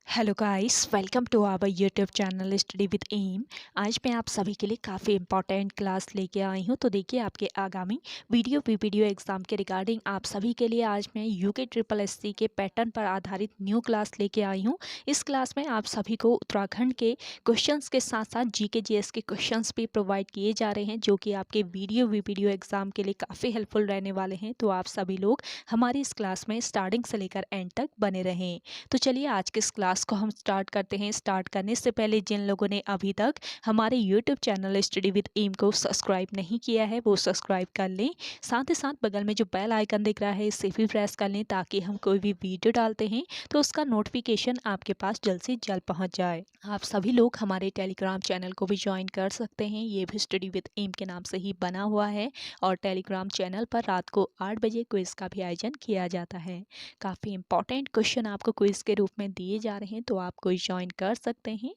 Hello guys, welcome to our YouTube channel study with M. आज मैं आप सभी के लिए काफ़ी इंपॉर्टेंट क्लास लेके आई हूँ। तो देखिए, आपके आगामी वीडियो एग्ज़ाम के रिगार्डिंग आप सभी के लिए आज मैं यूके ट्रिपल एससी के पैटर्न पर आधारित न्यू क्लास लेके आई हूँ। इस क्लास में आप सभी को उत्तराखंड के क्वेश्चंस के साथ साथ जीके जीएस के क्वेश्चंस भी प्रोवाइड किए जा रहे हैं, जो कि आपके वीडियो एग्ज़ाम के लिए काफ़ी हेल्पफुल रहने वाले हैं। तो आप सभी लोग हमारी इस क्लास में स्टार्टिंग से लेकर एंड तक बने रहें। तो चलिए, आज के इस क्लास को हम स्टार्ट करते हैं। स्टार्ट करने से पहले जिन लोगों ने अभी तक हमारे YouTube channel study with M को सब्सक्राइब नहीं किया है, वो सब्सक्राइब कर लें। साथ ही साथ बगल में जो बेल आइकन दिख रहा है, इसे भी प्रेस कर लें, ताकि हम कोई भी वीडियो डालते हैं तो उसका नोटिफिकेशन आपके पास जल्द से जल्द पहुंच जाए। आप सभी लोग हमारे टेलीग्राम चैनल को भी ज्वाइन कर सकते हैं। ये भी स्टडी विद एम के नाम से ही बना हुआ है और टेलीग्राम चैनल पर रात को 8 बजे क्विज का भी आयोजन किया जाता है। काफ़ी इंपॉर्टेंट क्वेश्चन आपको क्विज के रूप में दिए जा रहे हैं, तो आप कोई ज्वाइन कर सकते हैं।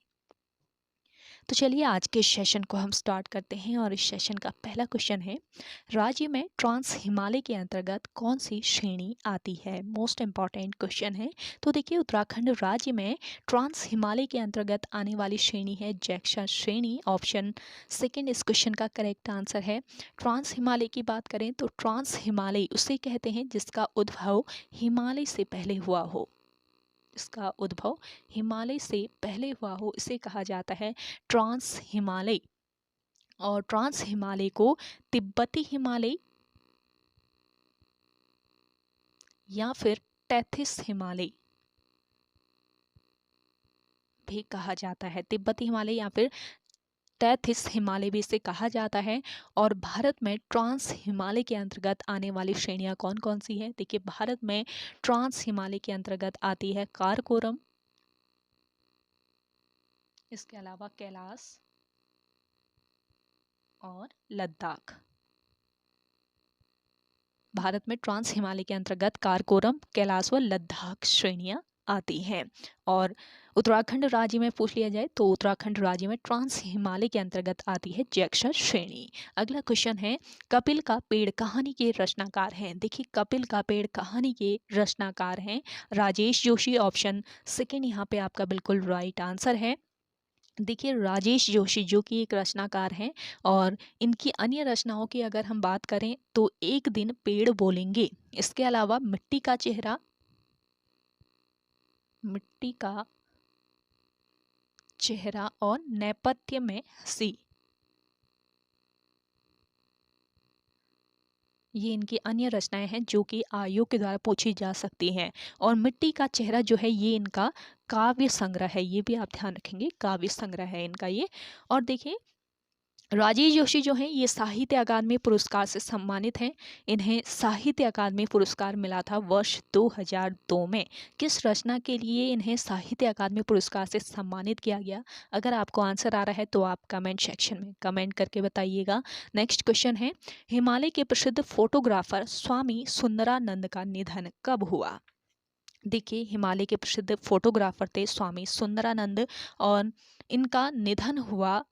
तो चलिए, आज के सेशन को हम स्टार्ट करते हैं और इस सेशन का पहला क्वेश्चन है, राज्य में ट्रांस हिमालय के अंतर्गत कौन सी श्रेणी आती है। मोस्ट इंपॉर्टेंट क्वेश्चन है। तो देखिए, उत्तराखंड राज्य में ट्रांस हिमालय के अंतर्गत आने वाली श्रेणी है जैक्सा श्रेणी। ऑप्शन सेकंड इस क्वेश्चन का करेक्ट आंसर है। ट्रांस हिमालय की बात करें तो ट्रांस हिमालय उसे कहते हैं जिसका उद्भव हिमालय से पहले हुआ हो। इसका उद्भव हिमालय से पहले हुआ हो, इसे कहा जाता है ट्रांस हिमालय। और ट्रांस हिमालय को तिब्बती हिमालय या फिर टेथिस हिमालय भी कहा जाता है। तिब्बती हिमालय या फिर टेथिस हिमालय भी इसे कहा जाता है। और भारत में ट्रांस हिमालय के अंतर्गत आने वाली श्रेणियां कौन कौन सी हैं। देखिए, भारत में ट्रांस हिमालय के अंतर्गत आती है काराकोरम, इसके अलावा कैलाश और लद्दाख। भारत में ट्रांस हिमालय के अंतर्गत काराकोरम, कैलाश व लद्दाख श्रेणियां आती हैं। और उत्तराखंड राज्य में पूछ लिया जाए तो उत्तराखंड राज्य में ट्रांस हिमालय के अंतर्गत आती है जैक्सा श्रेणी। अगला क्वेश्चन है, कपिल का पेड़ कहानी के रचनाकार हैं। देखिए, कपिल का पेड़ कहानी के रचनाकार हैं राजेश जोशी। ऑप्शन सेकेंड यहाँ पे आपका बिल्कुल राइट आंसर है। देखिए, राजेश जोशी जो कि एक रचनाकार हैं और इनकी अन्य रचनाओं की अगर हम बात करें तो एक दिन पेड़ बोलेंगे, इसके अलावा मिट्टी का चेहरा, मिट्टी का चेहरा और नेपथ्य में हंसी, ये इनकी अन्य रचनाएं हैं जो कि आयोग के द्वारा पूछी जा सकती हैं। और मिट्टी का चेहरा जो है ये इनका काव्य संग्रह है, ये भी आप ध्यान रखेंगे, काव्य संग्रह है इनका ये। और देखिए, राजेश जोशी जो हैं ये साहित्य अकादमी पुरस्कार से सम्मानित हैं। इन्हें साहित्य अकादमी पुरस्कार मिला था वर्ष 2002 में। किस रचना के लिए इन्हें साहित्य अकादमी पुरस्कार से सम्मानित किया गया? अगर आपको आंसर आ रहा है तो आप कमेंट सेक्शन में कमेंट करके बताइएगा। नेक्स्ट क्वेश्चन है, हिमालय के प्रसिद्ध फोटोग्राफर स्वामी सुंदरानंद का निधन कब हुआ। देखिए, हिमालय के प्रसिद्ध फोटोग्राफर थे स्वामी सुंदरानंद और इनका निधन हुआ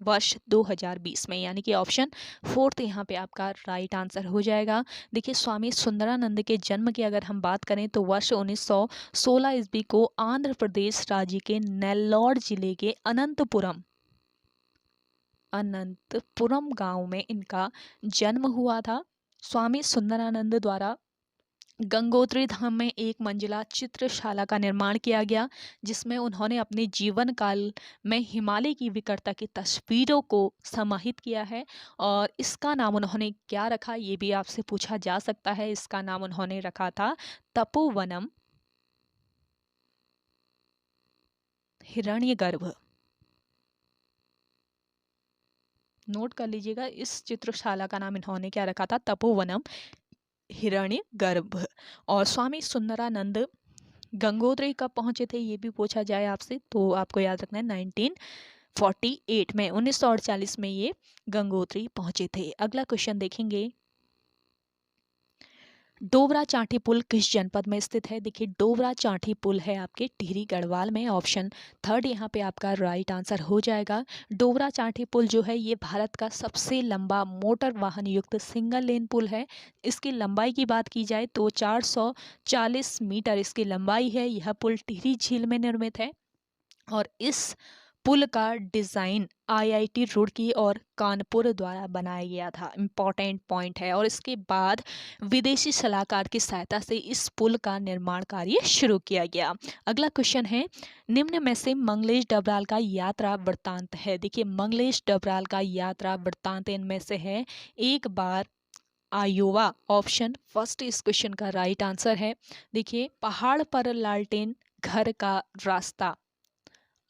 वर्ष 2020 में, यानी कि ऑप्शन फोर्थ यहाँ पे आपका राइट आंसर हो जाएगा। देखिए, स्वामी सुंदरानंद के जन्म की अगर हम बात करें तो वर्ष 1916 ईस्वी को आंध्र प्रदेश राज्य के नेल्लौर जिले के अनंतपुरम गांव में इनका जन्म हुआ था। स्वामी सुंदरानंद द्वारा गंगोत्री धाम में एक मंजिला चित्रशाला का निर्माण किया गया, जिसमें उन्होंने अपने जीवन काल में हिमालय की विकटता की तस्वीरों को समाहित किया है। और इसका नाम उन्होंने क्या रखा, ये भी आपसे पूछा जा सकता है। इसका नाम उन्होंने रखा था तपोवनम हिरण्यगर्भ। नोट कर लीजिएगा, इस चित्रशाला का नाम इन्होंने क्या रखा था, तपोवनम हिरण्यगर्भ। और स्वामी सुंदरानंद गंगोत्री कब पहुंचे थे, ये भी पूछा जाए आपसे तो आपको याद रखना है 1948 में, 1948 में ये गंगोत्री पहुंचे थे। अगला क्वेश्चन देखेंगे, डोबरा चांठी पुल किस जनपद में स्थित है? देखिए डोबरा चांठी पुल है आपके टिहरी गढ़वाल में। ऑप्शन थर्ड यहाँ पे आपका राइट आंसर हो जाएगा। डोबरा चांठी पुल जो है ये भारत का सबसे लंबा मोटर वाहन युक्त सिंगल लेन पुल है। इसकी लंबाई की बात की जाए तो 440 मीटर इसकी लंबाई है। यह पुल टिहरी झील में निर्मित है और इस पुल का डिज़ाइन आईआईटी रुड़की और कानपुर द्वारा बनाया गया था। इम्पॉर्टेंट पॉइंट है। और इसके बाद विदेशी सलाहकार की सहायता से इस पुल का निर्माण कार्य शुरू किया गया। अगला क्वेश्चन है, निम्न में से मंगलेश डबराल का यात्रा वृत्तांत है। देखिए मंगलेश डबराल का यात्रा वृत्तांत इनमें से है, एक बार आयोवा। ऑप्शन फर्स्ट इस क्वेश्चन का राइट आंसर है। देखिए पहाड़ पर लालटेन, घर का रास्ता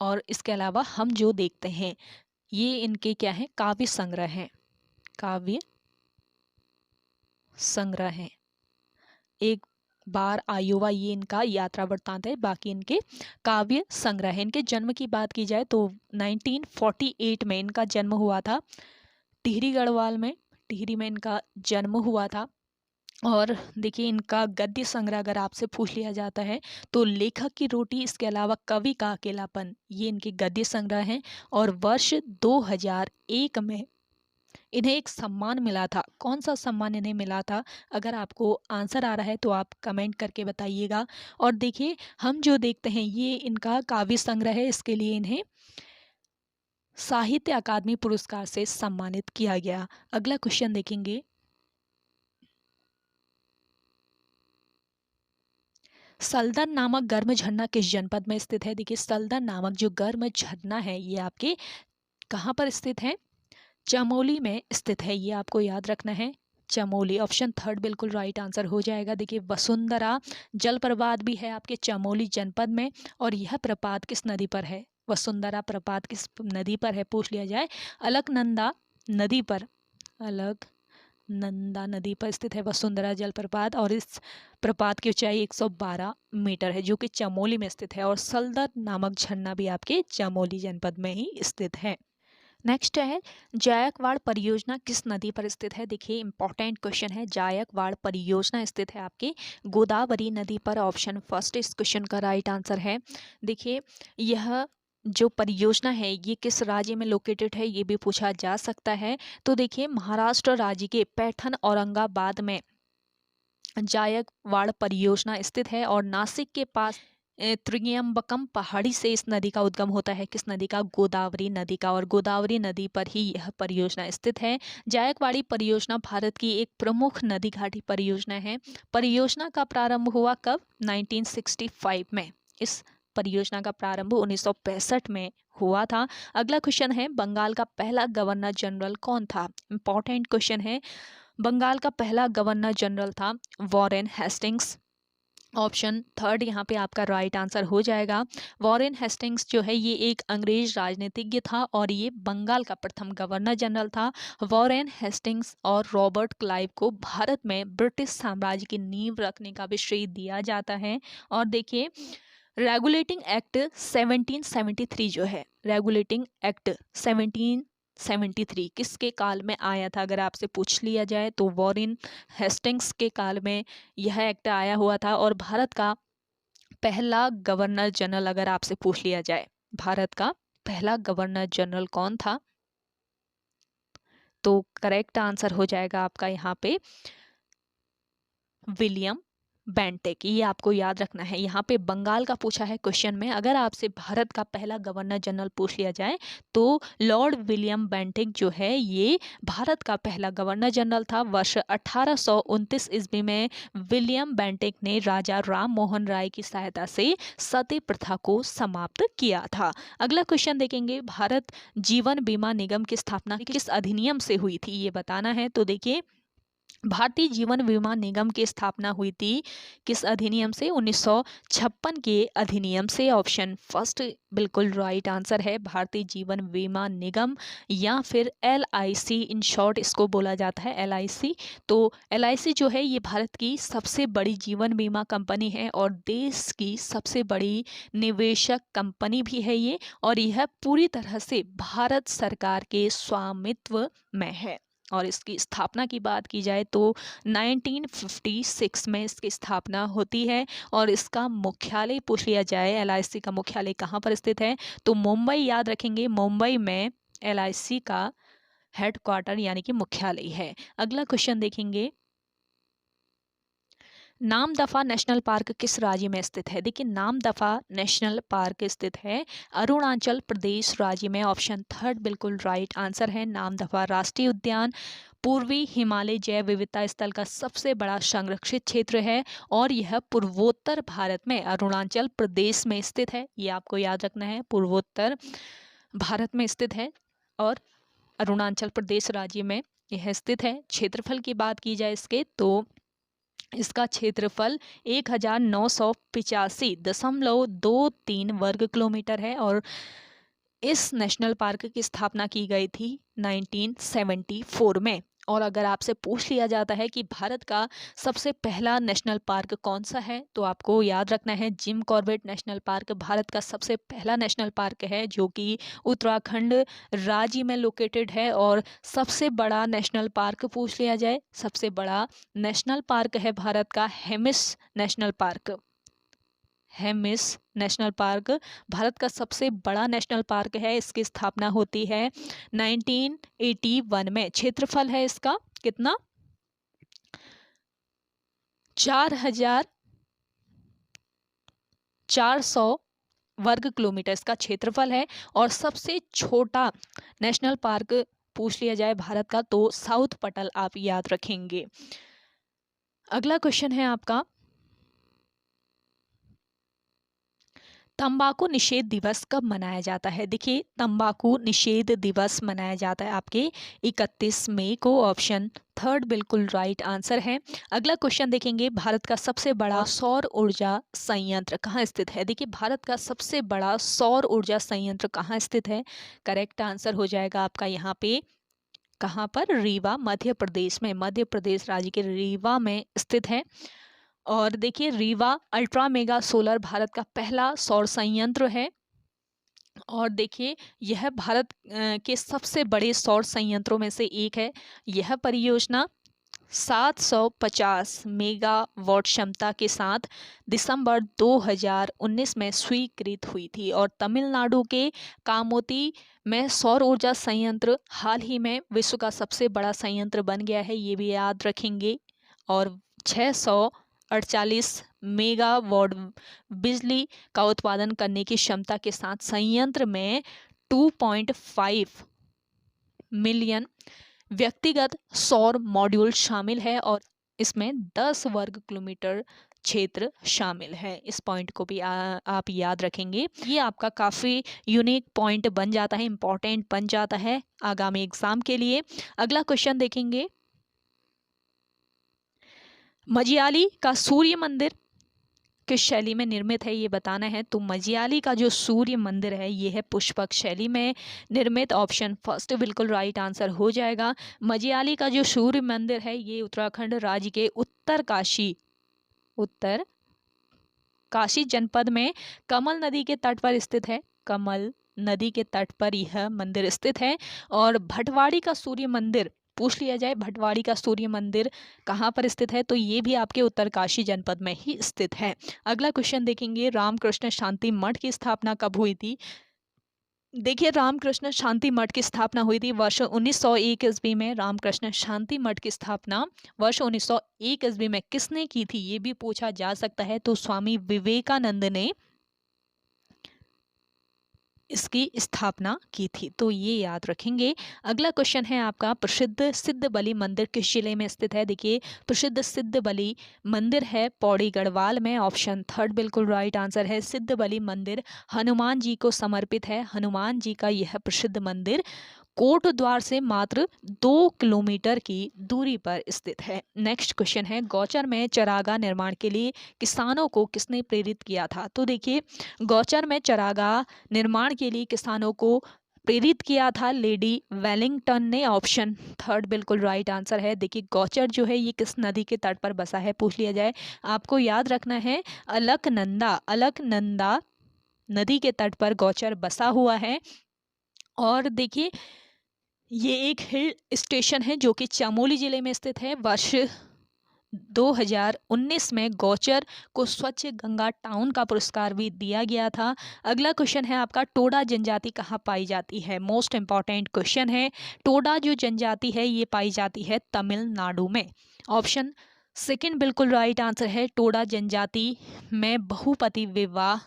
और इसके अलावा हम जो देखते हैं ये इनके क्या हैं, काव्य संग्रह हैं। काव्य संग्रह हैं। एक बार आयोवा ये इनका यात्रा वृत्तांत है, बाकी इनके काव्य संग्रह है। इनके जन्म की बात की जाए तो 1948 में इनका जन्म हुआ था टिहरी गढ़वाल में। टिहरी में इनका जन्म हुआ था। और देखिए इनका गद्य संग्रह अगर आपसे पूछ लिया जाता है तो लेखक की रोटी, इसके अलावा कवि का अकेलापन, ये इनके गद्य संग्रह हैं। और वर्ष 2001 में इन्हें एक सम्मान मिला था। कौन सा सम्मान इन्हें मिला था? अगर आपको आंसर आ रहा है तो आप कमेंट करके बताइएगा। और देखिए हम जो देखते हैं ये इनका काव्य संग्रह है, इसके लिए इन्हें साहित्य अकादमी पुरस्कार से सम्मानित किया गया। अगला क्वेश्चन देखेंगे, सल्दन नामक गर्म झरना किस जनपद में स्थित है? देखिए सल्दन नामक जो गर्म झरना है ये आपके कहाँ पर स्थित है? चमोली में स्थित है। ये आपको याद रखना है, चमोली। ऑप्शन थर्ड बिल्कुल राइट आंसर हो जाएगा। देखिए वसुंधरा जलप्रपात भी है आपके चमोली जनपद में। और यह प्रपात किस नदी पर है? वसुंधरा प्रपात किस नदी पर है पूछ लिया जाए? अलकनंदा नदी पर, अलकनंदा नदी पर स्थित है वसुंधरा जलप्रपात। और इस प्रपात की ऊंचाई 112 मीटर है जो कि चमोली में स्थित है। और सल्दर नामक झरना भी आपके चमोली जनपद में ही स्थित है। नेक्स्ट है, जायकवाड़ परियोजना किस नदी पर स्थित है? देखिए इंपॉर्टेंट क्वेश्चन है। जायकवाड़ परियोजना स्थित है आपके गोदावरी नदी पर। ऑप्शन फर्स्ट इस क्वेश्चन का राइट आंसर है। देखिए यह जो परियोजना है ये किस राज्य में लोकेटेड है ये भी पूछा जा सकता है। तो देखिए महाराष्ट्र राज्य के पैठण औरंगाबाद में जायकवाड़ परियोजना स्थित है। और नासिक के पास त्रियंबकम पहाड़ी से इस नदी का उद्गम होता है। किस नदी का? गोदावरी नदी का। और गोदावरी नदी पर ही यह परियोजना स्थित है। जायकवाड़ी परियोजना भारत की एक प्रमुख नदी घाटी परियोजना है। परियोजना का प्रारंभ हुआ कब? 1965 में। इस परियोजना का प्रारंभ 1965 में हुआ था। अगला क्वेश्चन है, बंगाल का पहला गवर्नर जनरल कौन था? इंपॉर्टेंट क्वेश्चन है। बंगाल का पहला गवर्नर जनरल था वॉरेन हेस्टिंग्स। ऑप्शन थर्ड यहाँ पे आपका राइट आंसर हो जाएगा। वॉरेन हेस्टिंग्स जो है ये एक अंग्रेज राजनीतिज्ञ था और ये बंगाल का प्रथम गवर्नर जनरल था। वॉरेन हेस्टिंग्स और रॉबर्ट क्लाइव को भारत में ब्रिटिश साम्राज्य की नींव रखने का भी श्रेय दिया जाता है। और देखिए रेगुलेटिंग एक्ट 1773 जो है, रेगुलेटिंग एक्ट 1773 किसके काल में आया था? अगर आपसे पूछ लिया जाए तो वॉरेन हेस्टिंग्स के काल में यह एक्ट आया हुआ था। और भारत का पहला गवर्नर जनरल अगर आपसे पूछ लिया जाए, भारत का पहला गवर्नर जनरल कौन था? तो करेक्ट आंसर हो जाएगा आपका यहाँ पे विलियम बेंटिक। ये आपको याद रखना है। यहाँ पे बंगाल का पूछा है क्वेश्चन में। अगर आपसे भारत का पहला गवर्नर जनरल पूछ लिया जाए तो लॉर्ड विलियम बेंटिक जो है ये भारत का पहला गवर्नर जनरल था। वर्ष 1829 ईस्वी में विलियम बेंटिक ने राजा राम मोहन राय की सहायता से सती प्रथा को समाप्त किया था। अगला क्वेश्चन देखेंगे, भारत जीवन बीमा निगम की स्थापना किस अधिनियम से हुई थी ये बताना है। तो देखिए भारतीय जीवन बीमा निगम की स्थापना हुई थी किस अधिनियम से? 1956 के अधिनियम से। ऑप्शन फर्स्ट बिल्कुल राइट आंसर है। भारतीय जीवन बीमा निगम या फिर LIC इन शॉर्ट इसको बोला जाता है, LIC। तो LIC जो है ये भारत की सबसे बड़ी जीवन बीमा कंपनी है और देश की सबसे बड़ी निवेशक कंपनी भी है ये। और यह पूरी तरह से भारत सरकार के स्वामित्व में है। और इसकी स्थापना की बात की जाए तो 1956 में इसकी स्थापना होती है। और इसका मुख्यालय पूछ लिया जाए, एलआईसी का मुख्यालय कहाँ पर स्थित है, तो मुंबई याद रखेंगे, मुंबई में एलआईसी का हेडक्वार्टर यानी कि मुख्यालय है। अगला क्वेश्चन देखेंगे, नामदफा नेशनल पार्क किस राज्य में स्थित है। देखिए नामदफा नेशनल पार्क स्थित है अरुणाचल प्रदेश राज्य में। ऑप्शन थर्ड बिल्कुल राइट आंसर है। नामदफा राष्ट्रीय उद्यान पूर्वी हिमालय जैव विविधता स्थल का सबसे बड़ा संरक्षित क्षेत्र है और यह पूर्वोत्तर भारत में अरुणाचल प्रदेश में स्थित है। ये आपको याद रखना है, पूर्वोत्तर भारत में स्थित है और अरुणाचल प्रदेश राज्य में यह स्थित है। क्षेत्रफल की बात की जाए इसके तो इसका क्षेत्रफल 1985.23 वर्ग किलोमीटर है और इस नेशनल पार्क की स्थापना की गई थी 1974 में। और अगर आपसे पूछ लिया जाता है कि भारत का सबसे पहला नेशनल पार्क कौन सा है, तो आपको याद रखना है Jim Corbett national park Bharat का सबसे पहला नेशनल पार्क है जो कि उत्तराखंड राज्य में लोकेटेड है। और सबसे बड़ा नेशनल पार्क पूछ लिया जाए, सबसे बड़ा नेशनल पार्क है भारत का Hemis national park. Hemis national park Bharat का सबसे बड़ा नेशनल पार्क है। इसकी स्थापना होती है 1981 में। क्षेत्रफल है इसका कितना, 4400 वर्ग किलोमीटर इसका क्षेत्रफल है। और सबसे छोटा नेशनल पार्क पूछ लिया जाए भारत का तो साउथ पटल आप याद रखेंगे। अगला क्वेश्चन है आपका, तंबाकू निषेध दिवस कब मनाया जाता है। देखिए तंबाकू निषेध दिवस मनाया जाता है आपके 31 मई को। ऑप्शन थर्ड बिल्कुल राइट आंसर है। अगला क्वेश्चन देखेंगे, भारत का सबसे बड़ा सौर ऊर्जा संयंत्र कहाँ स्थित है। देखिए भारत का सबसे बड़ा सौर ऊर्जा संयंत्र कहाँ स्थित है, करेक्ट आंसर हो जाएगा आपका यहाँ पे, कहाँ पर, रीवा मध्य प्रदेश में, मध्य प्रदेश राज्य के रीवा में स्थित है। और देखिए Rewa ultra mega solar Bharat का पहला सौर संयंत्र है। और देखिए यह भारत के सबसे बड़े सौर संयंत्रों में से एक है। यह परियोजना 750 मेगावाट क्षमता के साथ दिसंबर 2019 में स्वीकृत हुई थी। और तमिलनाडु के कामोती में सौर ऊर्जा संयंत्र हाल ही में विश्व का सबसे बड़ा संयंत्र बन गया है, ये भी याद रखेंगे। और 648 मेगावाट बिजली का उत्पादन करने की क्षमता के साथ संयंत्र में 2.5 मिलियन व्यक्तिगत सौर मॉड्यूल शामिल है और इसमें 10 वर्ग किलोमीटर क्षेत्र शामिल है। इस पॉइंट को भी आप याद रखेंगे। ये आपका काफ़ी यूनिक पॉइंट बन जाता है, इम्पॉर्टेंट बन जाता है आगामी एग्जाम के लिए। अगला क्वेश्चन देखेंगे, मजियाली का सूर्य मंदिर किस शैली में निर्मित है, ये बताना है। तो मजियाली का जो सूर्य मंदिर है ये है पुष्पक शैली में निर्मित। ऑप्शन फर्स्ट बिल्कुल राइट आंसर हो जाएगा। मजियाली का जो सूर्य मंदिर है ये उत्तराखंड राज्य के उत्तर काशी जनपद में कमल नदी के तट पर स्थित है। कमल नदी के तट पर यह मंदिर स्थित है। और भटवाड़ी का सूर्य मंदिर पूछ लिया जाए, भटवाड़ी का सूर्य मंदिर कहाँ पर स्थित है, तो ये भी आपके उत्तरकाशी जनपद में ही स्थित है। अगला क्वेश्चन देखेंगे, रामकृष्ण शांति मठ की स्थापना कब हुई थी। देखिए रामकृष्ण शांति मठ की स्थापना हुई थी वर्ष 1901 ईस्वी में। रामकृष्ण शांति मठ की स्थापना वर्ष 1901 ईस्वी में किसने की थी, ये भी पूछा जा सकता है। तो स्वामी विवेकानंद ने इसकी स्थापना की थी, तो ये याद रखेंगे। अगला क्वेश्चन है आपका, प्रसिद्ध सिद्ध बलि मंदिर किस जिले में स्थित है। देखिए प्रसिद्ध सिद्ध बलि मंदिर है पौड़ी गढ़वाल में। ऑप्शन थर्ड बिल्कुल राइट आंसर है। सिद्ध बलि मंदिर हनुमान जी को समर्पित है। हनुमान जी का यह प्रसिद्ध मंदिर कोट द्वार से मात्र 2 किलोमीटर की दूरी पर स्थित है। नेक्स्ट क्वेश्चन है, गौचर में चरागाह निर्माण के लिए किसानों को किसने प्रेरित किया था। तो देखिए गौचर में चरागाह निर्माण के लिए किसानों को प्रेरित किया था लेडी वेलिंगटन ने। ऑप्शन थर्ड बिल्कुल राइट आंसर है। देखिए गौचर जो है ये किस नदी के तट पर बसा है पूछ लिया जाए, आपको याद रखना है अलकनंदा नदी के तट पर गौचर बसा हुआ है। और देखिए ये एक हिल स्टेशन है जो कि चमोली जिले में स्थित है। वर्ष 2019 में गौचर को स्वच्छ गंगा टाउन का पुरस्कार भी दिया गया था। अगला क्वेश्चन है आपका, टोडा जनजाति कहाँ पाई जाती है? मोस्ट इम्पॉर्टेंट क्वेश्चन है। टोडा जो जनजाति है ये पाई जाती है तमिलनाडु में। ऑप्शन सेकंड बिल्कुल राइट आंसर है। टोडा जनजाति में बहुपति विवाह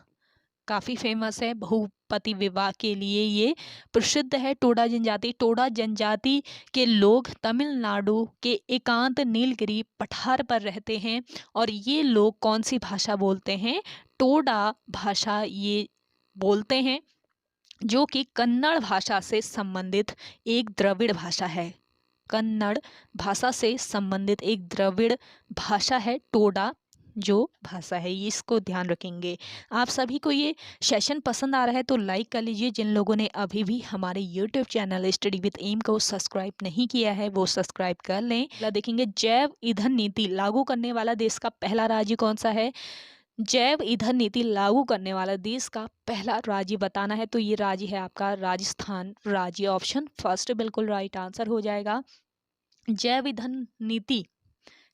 काफ़ी फेमस है। बहुपति विवाह के लिए ये प्रसिद्ध है टोडा जनजाति। टोडा जनजाति के लोग तमिलनाडु के एकांत नीलगिरी पठार पर रहते हैं और ये लोग कौन सी भाषा बोलते हैं? टोडा भाषा ये बोलते हैं, जो कि कन्नड़ भाषा से संबंधित एक द्रविड़ भाषा है। कन्नड़ भाषा से संबंधित एक द्रविड़ भाषा है टोडा जो भाषा है, ये इसको ध्यान रखेंगे। आप सभी को ये सेशन पसंद आ रहा है तो लाइक कर लीजिए। जिन लोगों ने अभी भी हमारे YouTube channel study with M को सब्सक्राइब नहीं किया है वो सब्सक्राइब कर लें। अगला देखेंगे, जैव ईंधन नीति लागू करने वाला देश का पहला राज्य कौन सा है? जैव ईंधन नीति लागू करने वाला देश का पहला राज्य बताना है तो ये राज्य है आपका राजस्थान राज्य। ऑप्शन फर्स्ट बिल्कुल राइट आंसर हो जाएगा। जैव ईंधन नीति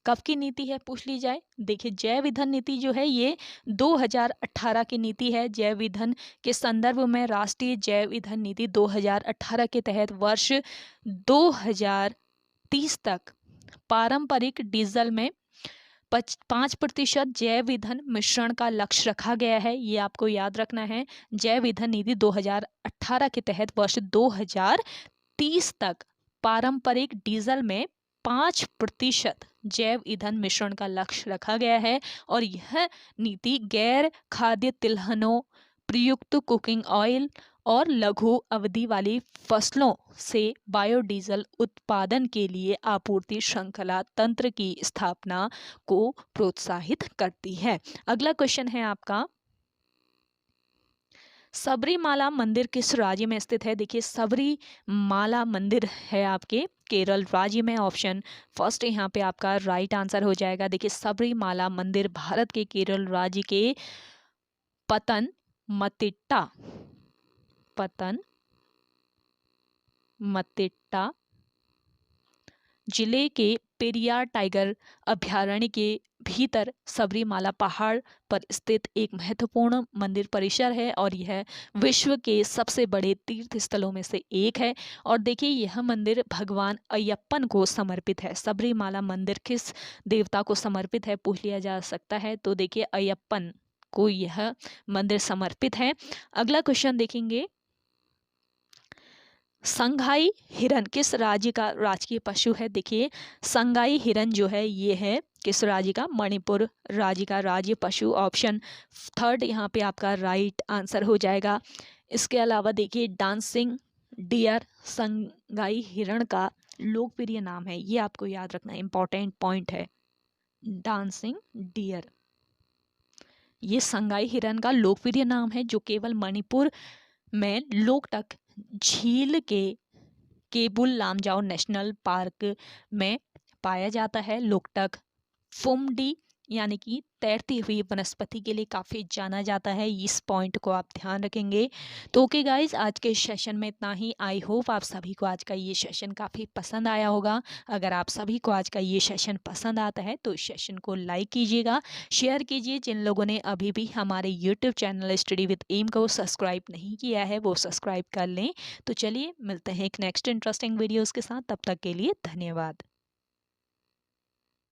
कब की नीति है पूछ ली जाए? देखिए, जैव ईंधन नीति जो है ये 2018 की नीति है। जैव ईंधन के संदर्भ में राष्ट्रीय जैव ईंधन नीति 2018 के तहत वर्ष 2030 तक पारंपरिक डीजल में 5% जैव ईंधन मिश्रण का लक्ष्य रखा गया है। ये आपको याद रखना है। जैव ईंधन नीति 2018 के तहत वर्ष 2030 तक पारंपरिक डीजल में 5% जैव ईंधन मिश्रण का लक्ष्य रखा गया है और यह नीति गैर खाद्य तिलहनों, प्रयुक्त कुकिंग ऑयल और लघु अवधि वाली फसलों से बायोडीजल उत्पादन के लिए आपूर्ति श्रृंखला तंत्र की स्थापना को प्रोत्साहित करती है। अगला क्वेश्चन है आपका, सबरीमाला मंदिर किस राज्य में स्थित है? देखिए, सबरीमाला मंदिर है आपके केरल राज्य में। ऑप्शन फर्स्ट यहाँ पे आपका राइट आंसर हो जाएगा। देखिए, सबरीमाला मंदिर भारत के केरल राज्य के पतनमतिट्टा जिले के पेरियार टाइगर अभयारण्य के भीतर सबरीमाला पहाड़ पर स्थित एक महत्वपूर्ण मंदिर परिसर है और यह विश्व के सबसे बड़े तीर्थ स्थलों में से एक है। और देखिए, यह मंदिर भगवान अयप्पन को समर्पित है। सबरीमाला मंदिर किस देवता को समर्पित है पूछ लिया जा सकता है तो देखिए, अयप्पन को यह मंदिर समर्पित है। अगला क्वेश्चन देखेंगे, संघाई हिरन किस राज्य का राजकीय पशु है? देखिए, संघाई हिरन जो है ये है किस राज्य का? मणिपुर राज्य का राज्य पशु। ऑप्शन थर्ड यहाँ पे आपका राइट आंसर हो जाएगा। इसके अलावा देखिए, डांसिंग डियर संघाई हिरण का लोकप्रिय नाम है, ये आपको याद रखना इंपॉर्टेंट पॉइंट है। डांसिंग डियर ये संघाई हिरन का लोकप्रिय नाम है जो केवल मणिपुर में लोकटक झील के केबुल लामजाओ नेशनल पार्क में पाया जाता है। लोकटक फुमडी यानी कि तैरती हुई वनस्पति के लिए काफ़ी जाना जाता है। इस पॉइंट को आप ध्यान रखेंगे। तो ओके गाइज, आज के सेशन में इतना ही। आई होप आप सभी को आज का ये सेशन काफ़ी पसंद आया होगा। अगर आप सभी को आज का ये सेशन पसंद आता है तो इस सेशन को लाइक कीजिएगा, शेयर कीजिए। जिन लोगों ने अभी भी हमारे YouTube channel study with M को सब्सक्राइब नहीं किया है वो सब्सक्राइब कर लें। तो चलिए मिलते हैं एक नेक्स्ट इंटरेस्टिंग वीडियोज़ के साथ। तब तक के लिए धन्यवाद।